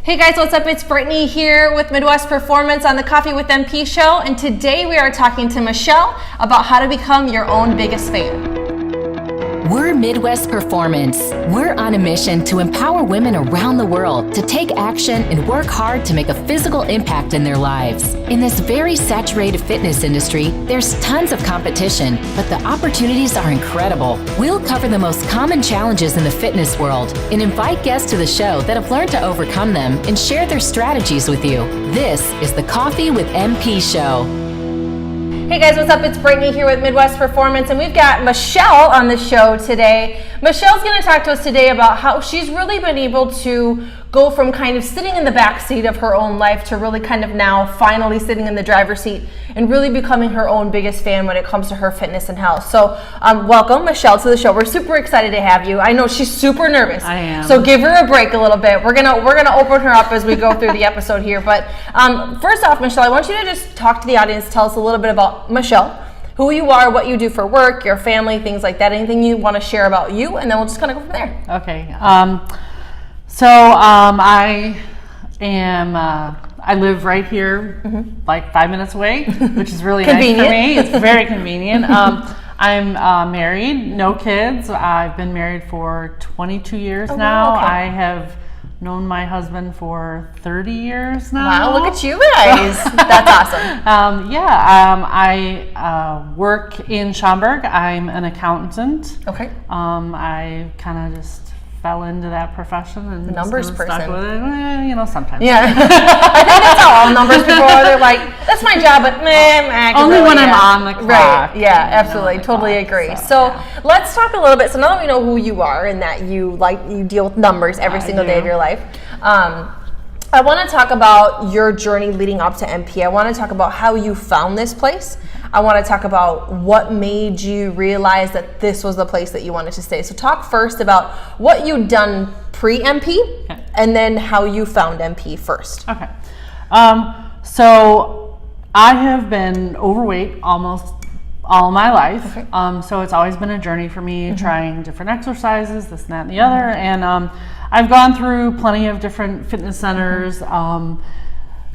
Hey guys, what's up? It's Brittany here with Midwest Performance on the Coffee with MP show, and today we are talking to Michelle about how to become your own biggest fan. We're Midwest Performance. We're on a mission to empower women around the world to take action and work hard to make a physical impact in their lives. In this very saturated fitness industry, there's tons of competition, but the opportunities are incredible. We'll cover the most common challenges in the fitness world and invite guests to the show that have learned to overcome them and share their strategies with you. This is the Coffee with MP show. Hey guys, what's up? It's Brittany here with Midwest Performance, and we've got Michelle on the show today. Michelle's going to talk to us today about how she's really been able to go from kind of sitting in the back seat of her own life to really kind of now finally sitting in the driver's seat and really becoming her own biggest fan when it comes to her fitness and health. So welcome, Michelle, to the show. We're super excited to have you. I know she's super nervous. I am. So give her a break a little bit. We're gonna open her up as we go through the episode here. But first off, Michelle, I want you to just talk to the audience, tell us a little bit about Michelle, who you are, what you do for work, your family, things like that, anything you want to share about you, and then we'll just kind of go from there. Okay. I live right here, like 5 minutes away, which is really nice for me. It's very convenient. I'm married, no kids. I've been married for 22 years now. Okay. I have known my husband for 30 years now. Wow, look at you guys. That's awesome. I work in Schaumburg. I'm an accountant. Okay. I kind of just fell into that profession and the numbers just person. Stuck with it. Sometimes. Yeah. I think that's how all numbers people are. They're like, that's my job, but only when I'm on the clock. Right. Yeah, absolutely. Totally agree. So let's talk a little bit. So now that we know who you are and that you deal with numbers every single day of your life, I want to talk about your journey leading up to MP. I want to talk about how you found this place. I want to talk about what made you realize that this was the place that you wanted to stay. So talk first about what you'd done pre-MP, and then how you found MP first. Okay. So I have been overweight almost all my life. Okay. So it's always been a journey for me, trying different exercises, this and that and the other. And I've gone through plenty of different fitness centers.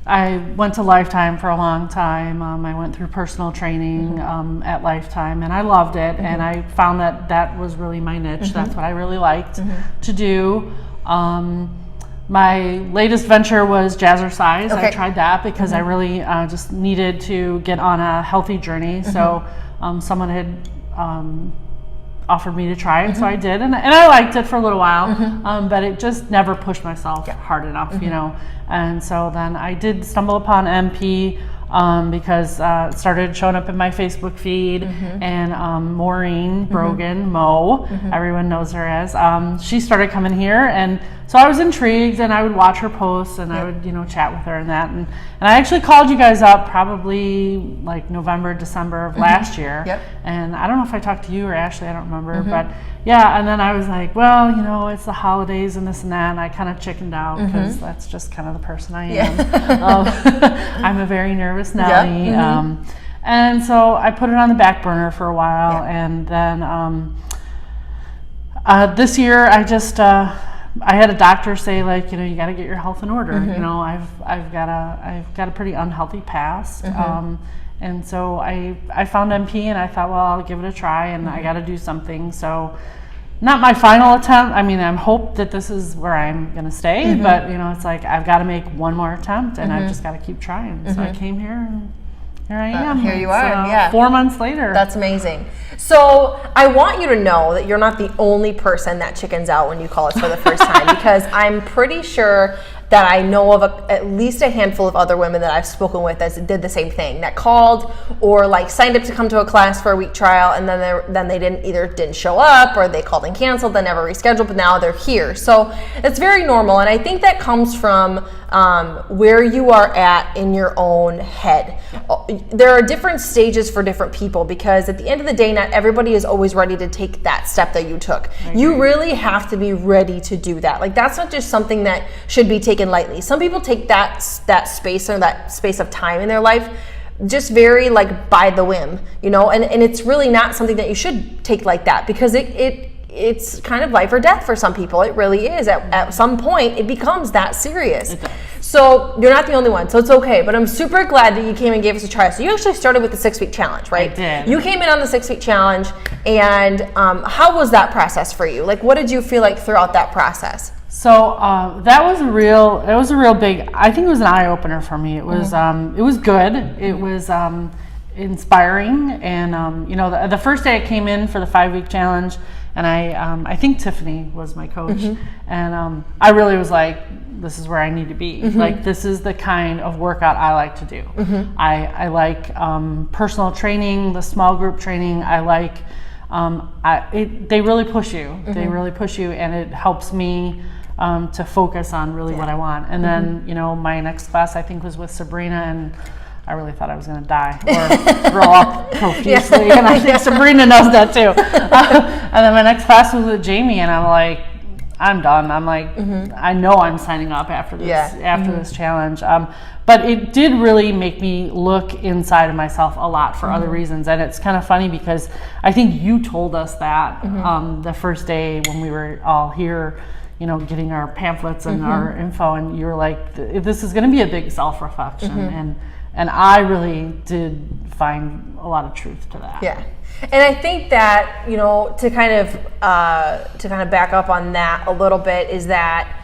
I went to Lifetime for a long time. I went through personal training at Lifetime, and I loved it. And I found that was really my niche. That's what I really liked to do. My latest venture was Jazzercize. I tried that because I really just needed to get on a healthy journey. So someone had offered me to try it, so I did, and I liked it for a little while, but it just never pushed myself hard enough, and so then I did stumble upon MP because it started showing up in my Facebook feed, and Maureen Brogan, Mo, everyone knows her as, she started coming here, and so I was intrigued, and I would watch her posts, and I would, chat with her and that, and I actually called you guys up probably like November, December of last year, and I don't know if I talked to you or Ashley, I don't remember, but yeah, and then I was like, well, it's the holidays and this and that, and I kind of chickened out because that's just kind of the person I am. I'm a very nervous Nelly, and so I put it on the back burner for a while, and then this year I just I had a doctor say, like, you got to get your health in order. I've got a pretty unhealthy past, and so I found MP, and I thought, well, I'll give it a try, and I got to do something. So, not my final attempt. I mean, I hope that this is where I'm going to stay, but it's like I've got to make one more attempt, and I've just got to keep trying. So I came here, and here I am. Here you are. 4 months later. That's amazing. So I want you to know that you're not the only person that chickens out when you call us for the first time, because I'm pretty sure that I know of at least a handful of other women that I've spoken with that did the same thing, that called or like signed up to come to a class for a week trial, and then they didn't show up, or they called and canceled, they never rescheduled, but now they're here. So it's very normal, and I think that comes from where you are at in your own head. There are different stages for different people, because at the end of the day, not everybody is always ready to take that step that you took. You really have to be ready to do that. Like, that's not just something that should be taken lightly. Some people take that space, or that space of time in their life, just very like by the whim, and it's really not something that you should take like that, because it it's kind of life or death for some people. It really is. At some point, it becomes that serious. So you're not the only one, so it's okay. But I'm super glad that you came and gave us a try. So you actually started with the 6-week challenge, right? I did. You came in on the 6-week challenge, and how was that process for you? Like, what did you feel like throughout that process? So that was a real big. I think it was an eye opener for me. It was good. It was inspiring, and the first day I came in for the 5-week challenge, and I think Tiffany was my coach, and I really was like, this is where I need to be. Like, this is the kind of workout I like to do. I like personal training, the small group training. I like they really push you. They really push you, and it helps me to focus on really what I want. And then my next class I think was with Sabrina, and I really thought I was going to die or throw up profusely, and I think Sabrina knows that too. And then my next class was with Jamie, and I'm like, I'm done. I'm like, I know I'm signing up after this this challenge. But it did really make me look inside of myself a lot for other reasons. And it's kind of funny because I think you told us that the first day when we were all here, getting our pamphlets and our info, and you were like, this is going to be a big self-reflection. And I really did find a lot of truth to that. Yeah. And I think that, to kind of back up on that a little bit, is that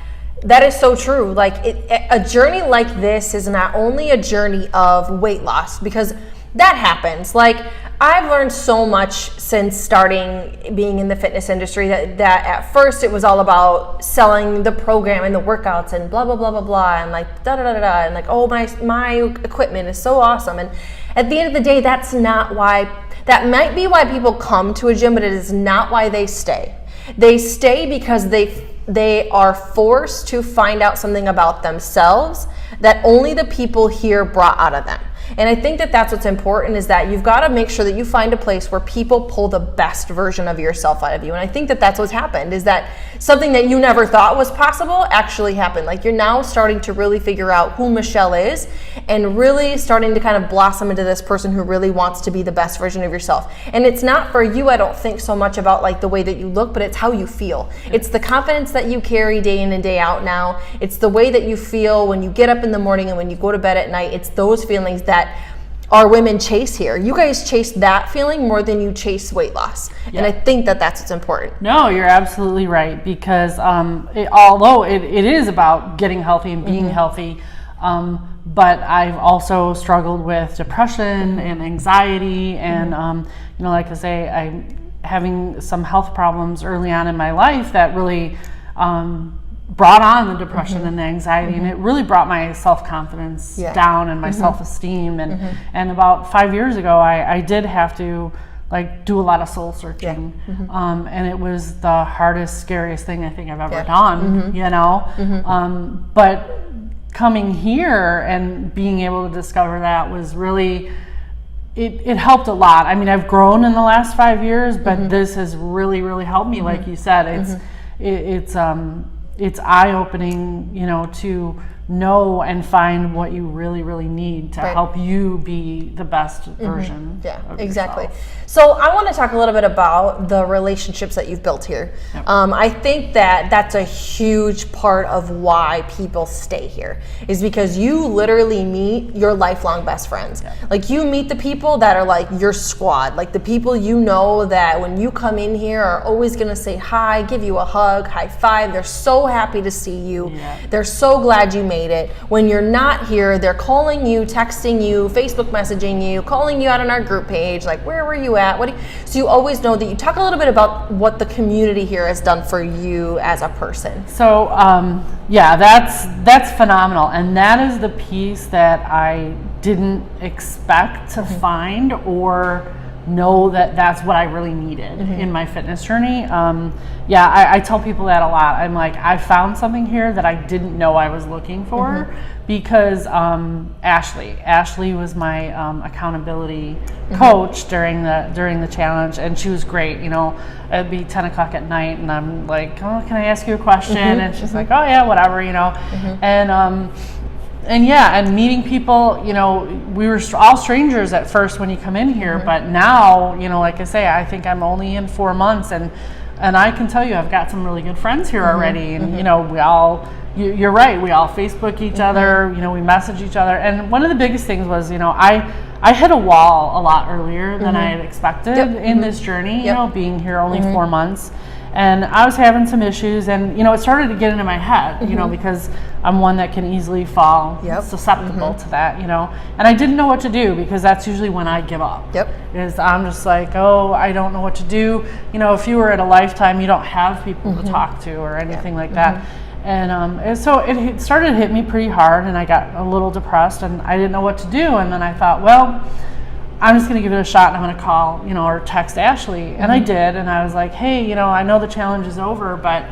is so true. Like, a journey like this is not only a journey of weight loss, because that happens. Like, I've learned so much since starting being in the fitness industry that at first it was all about selling the program and the workouts and blah, blah, blah, blah, blah, and like da, da, da, da, da, and like, oh, my equipment is so awesome. And at the end of the day, that might be why people come to a gym, but it is not why they stay. They stay because they are forced to find out something about themselves that only the people here brought out of them. And I think that that's what's important, is that you've got to make sure that you find a place where people pull the best version of yourself out of you. And I think that that's what's happened, is that something that you never thought was possible actually happened. Like, you're now starting to really figure out who Michelle is, and really starting to kind of blossom into this person who really wants to be the best version of yourself. And it's not for you, I don't think, so much about like the way that you look, but it's how you feel. It's the confidence that you carry day in and day out now. It's the way that you feel when you get up in the morning and when you go to bed at night. It's those feelings that our women chase here. You guys chase that feeling more than you chase weight loss. Yeah. And I think that that's what's important. No, you're absolutely right, because although it is about getting healthy and being healthy, but I've also struggled with depression and anxiety, and like I say, I'm having some health problems early on in my life that really brought on the depression and the anxiety, and it really brought my self-confidence down and my self-esteem. And about 5 years ago, I did have to do a lot of soul searching, and it was the hardest, scariest thing I think I've ever done. But coming here and being able to discover that was really, it helped a lot. I mean, I've grown in the last 5 years, but this has really, really helped me. Like you said, it's eye-opening, to know and find what you really, really need to help you be the best version of exactly. yourself. So I want to talk a little bit about the relationships that you've built here. I think that that's a huge part of why people stay here, is because you literally meet your lifelong best friends. Like, you meet the people that are like your squad, like the people that when you come in here are always going to say hi, give you a hug, high five. They're so happy to see you. They're so glad you made it. When you're not here, they're calling you, texting you, Facebook messaging you, calling you out on our group page, like, where were you at? So you always know that. You talk a little bit about what the community here has done for you as a person. So that's phenomenal, and that is the piece that I didn't expect to find or know that that's what I really needed in my fitness journey. I tell people that a lot. I'm like, I found something here that I didn't know I was looking for, because Ashley was my accountability coach during the challenge, and she was great. It'd be 10 o'clock at night, and I'm like, oh, can I ask you a question? And she's like, oh yeah, whatever, And meeting people, we were all strangers at first when you come in here, but now, like I say, I think I'm only in 4 months, and And I can tell you, I've got some really good friends here already. And, you know, we all, you're right, we all Facebook each other, you know, we message each other. And one of the biggest things was, you know, I hit a wall a lot earlier than I had expected in this journey, you know, being here only 4 months. And I was having some issues, and, you know, it started to get into my head, you know, because I'm one that can easily fall susceptible to that, you know. And I didn't know what to do, because that's usually when I give up. Is I'm just like, oh, I don't know what to do. You know, if you were at a Lifetime, you don't have people to talk to or anything like that. And so it started to hit me pretty hard, and I got a little depressed, and I didn't know what to do. And then I thought, well, I'm just going to give it a shot, and I'm going to call, you know, or text Ashley. And I did, and I was like, hey, you know, I know the challenge is over, but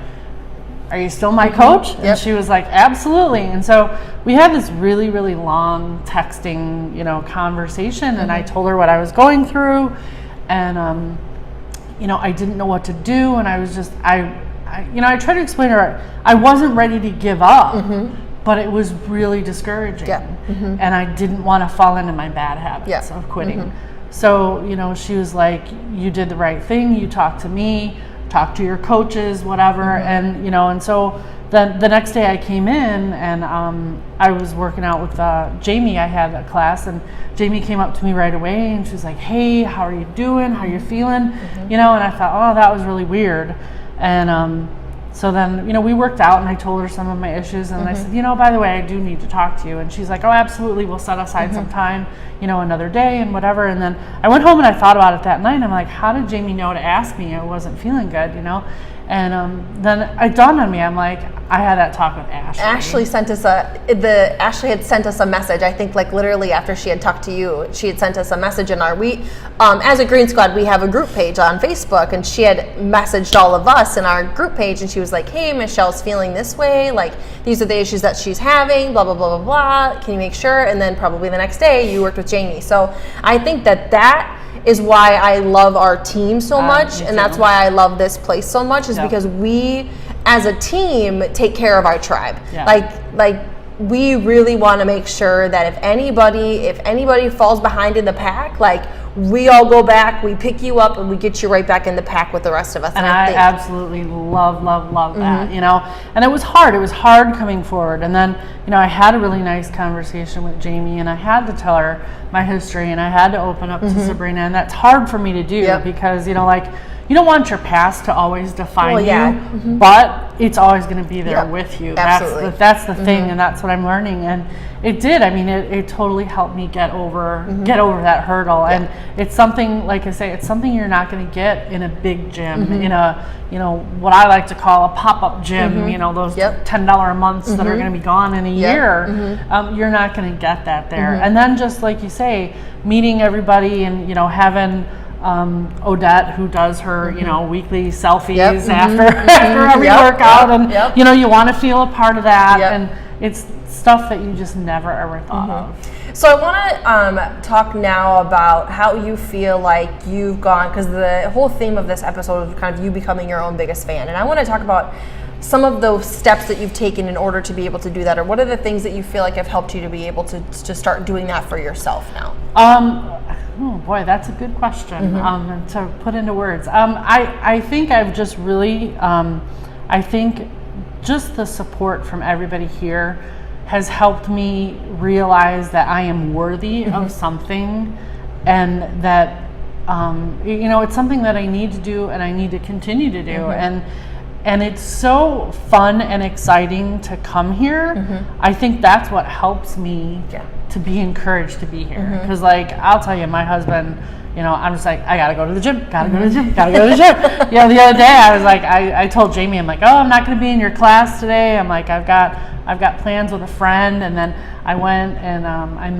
are you still my coach? And she was like, absolutely. And so we had this really, really long texting, you know, conversation, and I told her what I was going through, and, you know, I didn't know what to do, and I was just, you know, I tried to explain to her, I wasn't ready to give up, but it was really discouraging. And I didn't want to fall into my bad habits of quitting. So, you know, she was like, you did the right thing. You talked to me, talked to your coaches, whatever. And, you know, and so then the next day I came in, and I was working out with Jamie. I had a class, and Jamie came up to me right away, and she was like, hey, how are you doing? How are you feeling? You know, and I thought, oh, that was really weird. And so then, you know, we worked out, and I told her some of my issues, and I said, you know, by the way, I do need to talk to you. And she's like, oh, absolutely, we'll set aside some time, you know, another day and whatever. And then I went home and I thought about it that night, and I'm like, how did Jamie know to ask me? I wasn't feeling good, you know. And then it dawned on me, I'm like, I had that talk with Ashley. Ashley had sent us a message, I think, like literally after she had talked to you. She had sent us a message in our, as a Green Squad, we have a group page on Facebook, and she had messaged all of us in our group page, and she was like, hey, Michelle's feeling this way, like, these are the issues that she's having, blah, blah, blah, blah, blah, can you make sure? And then probably the next day, you worked with Jamie. So I think that is why I love our team so much, and that's why I love this place so much, is because we, as a team, take care of our tribe. Like we really want to make sure that if anybody falls behind in the pack, like, we all go back, we pick you up, and we get you right back in the pack with the rest of us. And I absolutely love that, you know. And it was hard coming forward. And then, you know, I had a really nice conversation with Jamie, and I had to tell her my history, and I had to open up to Sabrina. And that's hard for me to do because, you know, like, you don't want your past to always define you, but it's always going to be there with you. Absolutely. That's the thing, and that's what I'm learning. And it did. I mean, it totally helped me get over that hurdle. And it's something, like I say, it's something you're not going to get in a big gym, in a, you know, what I like to call a pop-up gym. You know, those $10 a month that are going to be gone in a year. You're not going to get that there. And then, just like you say, meeting everybody, and, you know, having Odette, who does her, you know, weekly selfies after every workout, and you know, you want to feel a part of that, and it's stuff that you just never ever thought of. So I want to talk now about how you feel like you've gone, because the whole theme of this episode is kind of you becoming your own biggest fan, and I want to talk about some of those steps that you've taken in order to be able to do that, or what are the things that you feel like have helped you to be able to start doing that for yourself now? Oh boy, that's a good question to put into words. I think I've just really, I think just the support from everybody here has helped me realize that I am worthy of something, and that, you know, it's something that I need to do, and I need to continue to do. And it's so fun and exciting to come here. I think that's what helps me to be encouraged to be here. Because, like, I'll tell you, my husband, you know, I'm just like, I gotta go to the gym, gotta go to the gym, gotta go to the gym. You know, the other day I was like, I told Jamie, I'm like, oh, I'm not gonna be in your class today. I'm like, I've got plans with a friend. And then I went and I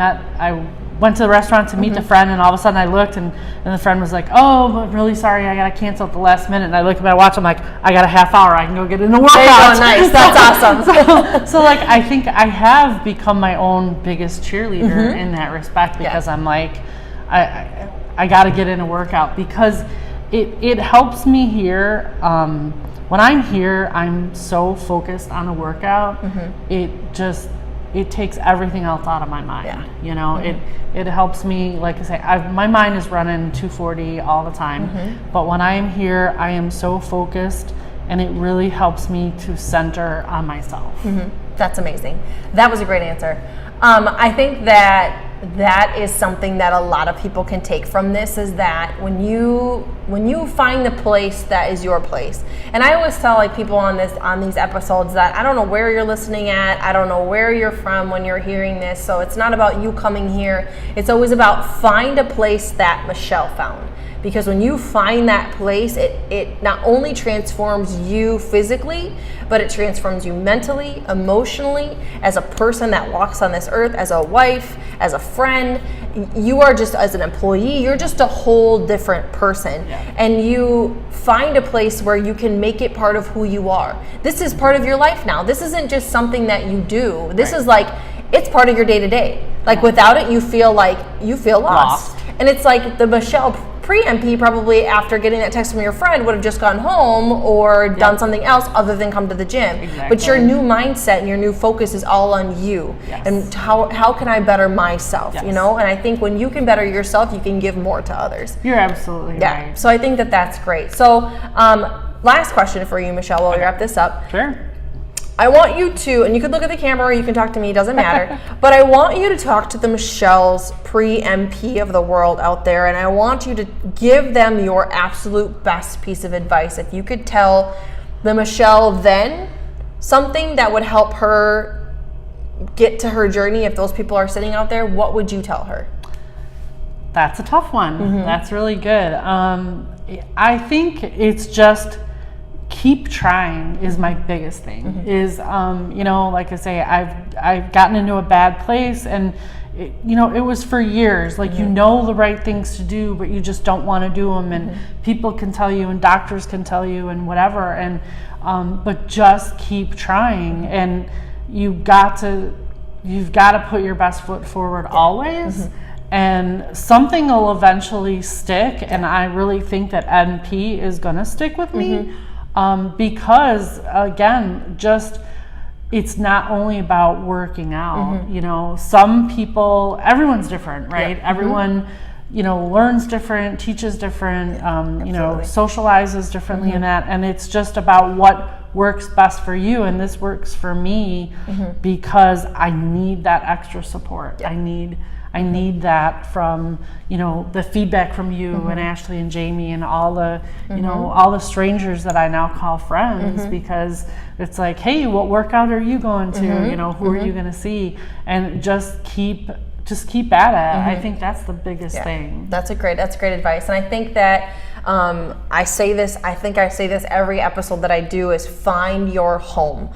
went to the restaurant to meet the friend, and all of a sudden I looked, and the friend was like, oh, I'm really sorry, I gotta cancel at the last minute. And I looked at my watch, I'm like, I got a half hour, I can go get in the workout. Oh, nice, that's awesome. So like, I think I have become my own biggest cheerleader in that respect, because I'm like, I gotta get in a workout, because it helps me here. When I'm here, I'm so focused on a workout. It just, it takes everything else out of my mind. Yeah. You know, it helps me, like I say, my mind is running 240 all the time, but when I am here, I am so focused, and it really helps me to center on myself. That's amazing. That was a great answer. I think that is something that a lot of people can take from this, is that when you find the place that is your place. And I always tell like people on these episodes that I don't know where you're listening at, I don't know where you're from when you're hearing this, so it's not about you coming here. It's always about find a place that Michelle found. Because when you find that place, it not only transforms you physically, but it transforms you mentally, emotionally, as a person that walks on this earth, as a wife, as a friend. You are just, as an employee, you're just a whole different person. Yeah. And you find a place where you can make it part of who you are. This is part of your life now. This isn't just something that you do. This is like, it's part of your day-to-day. Like without it, you feel lost. And it's like the Michelle pre-MP probably, after getting that text from your friend, would have just gone home or done something else other than come to the gym. Exactly. But your new mindset and your new focus is all on you. Yes. And how can I better myself? Yes. You know, and I think when you can better yourself, you can give more to others. You're absolutely right. So I think that's great. So last question for you, Michelle, while we wrap this up. Sure. I want you to, and you can look at the camera or you can talk to me, doesn't matter, but I want you to talk to the Michelles pre-MP of the world out there, and I want you to give them your absolute best piece of advice. If you could tell the Michelle then something that would help her get to her journey, if those people are sitting out there, what would you tell her? That's a tough one. That's really good. I think it's just keep trying is my biggest thing. Is you know, like I say, I've gotten into a bad place, and it was for years. Like you know the right things to do, but you just don't want to do them, and people can tell you, and doctors can tell you, and whatever. And but just keep trying, and you've got to put your best foot forward always. And something will eventually stick, and I really think that NP is going to stick with me. Because again, just it's not only about working out. You know, some people, everyone's different, right? Everyone, learns different, teaches different, socializes differently in that, and it's just about what works best for you. And this works for me because I need that extra support. I need that from, the feedback from you and Ashley and Jamie and all the, all the strangers that I now call friends, because it's like, hey, what workout are you going to? Who are you going to see? And just keep at it. I think that's the biggest thing. That's great advice. And I think that I say this every episode that I do, is find your home.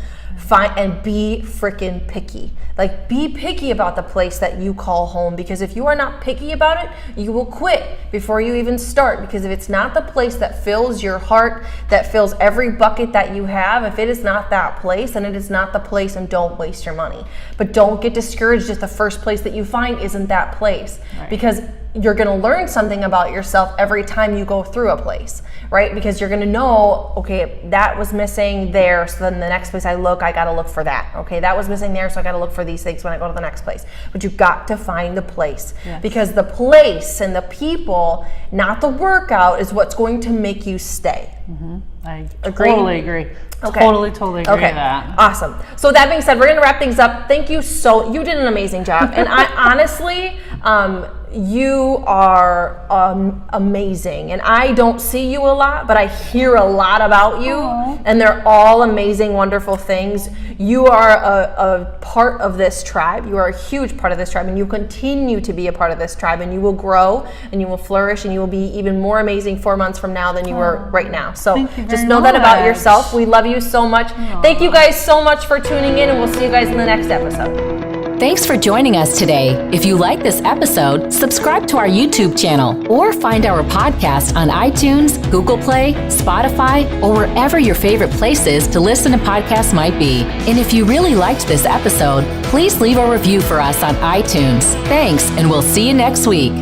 And be freaking picky. Like, be picky about the place that you call home, because if you are not picky about it, you will quit before you even start. Because if it's not the place that fills your heart, that fills every bucket that you have, if it is not that place, then it is not the place, and don't waste your money. But don't get discouraged if the first place that you find isn't that place. Right. Because you're going to learn something about yourself every time you go through a place, right? Because you're going to know, okay, that was missing there, so then the next place I look, I got to look for that. Okay, that was missing there, so I got to look for these things when I go to the next place. But you've got to find the place. Yes. Because the place and the people, not the workout, is what's going to make you stay. I totally agree. Okay. Totally agree with that. Awesome. So that being said, we're going to wrap things up. Thank you you did an amazing job. And I honestly, you are amazing. And I don't see you a lot, but I hear a lot about you. Aww. And they're all amazing, wonderful things. You are a part of this tribe. You are a huge part of this tribe, and you continue to be a part of this tribe, and you will grow, and you will flourish, and you will be even more amazing 4 months from now than you were right now. So just know that about yourself. We love you so much. Aww. Thank you guys so much for tuning in, and we'll see you guys in the next episode. Thanks for joining us today. If you like this episode, subscribe to our YouTube channel or find our podcast on iTunes, Google Play, Spotify, or wherever your favorite places to listen to podcasts might be. And if you really liked this episode, please leave a review for us on iTunes. Thanks, and we'll see you next week.